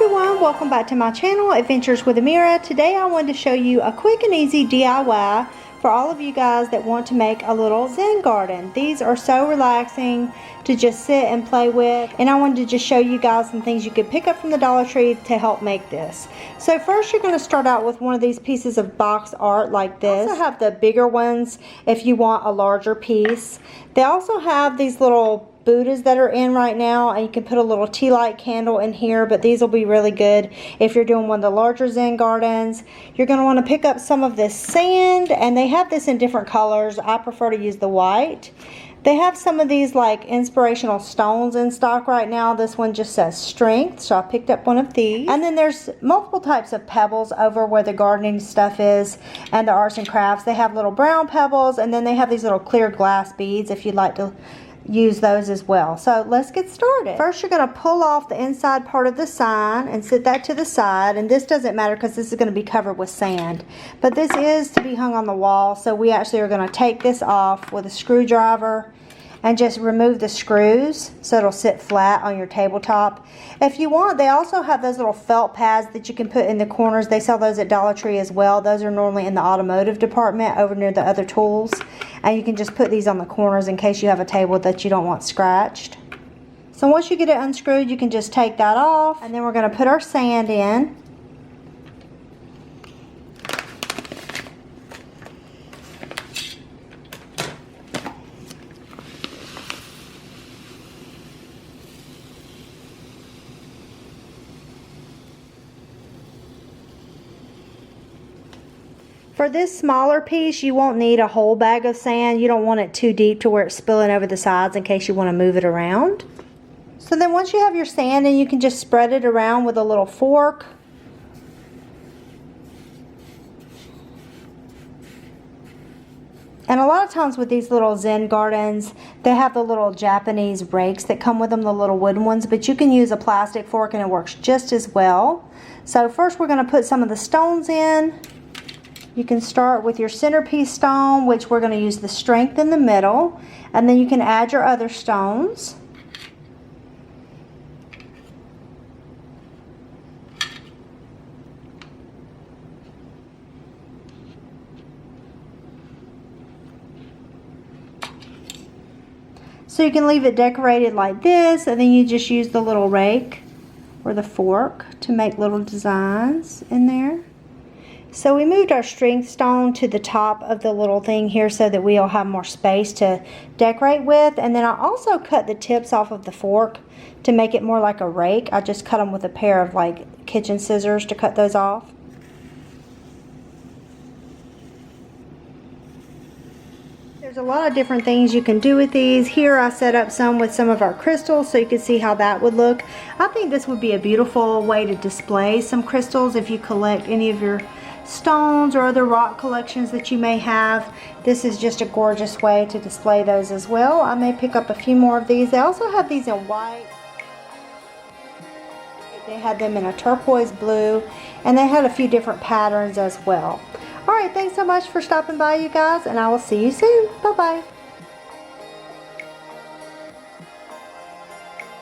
everyone, welcome back to my channel, Adventures with Amirah. Today I wanted to show you a quick and easy DIY for all of you guys that want to make a little Zen garden. These are so relaxing to just sit and play with, and I wanted to just show you guys some things you could pick up from the Dollar Tree to help make this. So first you're going to start out with one of these pieces of box art like this. They also have the bigger ones if you want a larger piece. They also have these little Buddhas that are in right now, and you can put a little tea light candle in here, but these will be really good if you're doing one of the larger Zen gardens. You're going to want to pick up some of this sand, and they have this in different colors. I prefer to use the white. They have some of these like inspirational stones in stock right now. This one just says strength, so I picked up one of these. And then there's multiple types of pebbles over where the gardening stuff is and the arts and crafts. They have little brown pebbles, and then they have these little clear glass beads if you'd like to use those as well. So let's get started. First you're going to pull off the inside part of the sign and set that to the side, and this doesn't matter because this is going to be covered with sand, but this is to be hung on the wall, so we actually are going to take this off with a screwdriver and just remove the screws so it'll sit flat on your tabletop. If you want, they also have those little felt pads that you can put in the corners. They sell those at Dollar Tree as well. Those are normally in the automotive department over near the other tools. And you can just put these on the corners in case you have a table that you don't want scratched. So once you get it unscrewed, you can just take that off. And then we're going to put our sand in. For this smaller piece, you won't need a whole bag of sand. You don't want it too deep to where it's spilling over the sides in case you want to move it around. So then once you have your sand in, you can just spread it around with a little fork. And a lot of times with these little Zen gardens, they have the little Japanese rakes that come with them, the little wooden ones, but you can use a plastic fork and it works just as well. So first we're going to put some of the stones in. You can start with your centerpiece stone, which we're going to use the strength in the middle, and then you can add your other stones. So you can leave it decorated like this, and then you just use the little rake or the fork to make little designs in there. So we moved our strength stone to the top of the little thing here so that we'll have more space to decorate with. And then I also cut the tips off of the fork to make it more like a rake. I just cut them with a pair of like kitchen scissors to cut those off. There's a lot of different things you can do with these. Here I set up some with some of our crystals so you can see how that would look. I think this would be a beautiful way to display some crystals if you collect any of your stones or other rock collections that you may have. This is just a gorgeous way to display those as well. I may pick up a few more of these. They also have these in white. They had them in a turquoise blue, and they had a few different patterns as well. Alright, thanks so much for stopping by, you guys, and I will see you soon. Bye bye.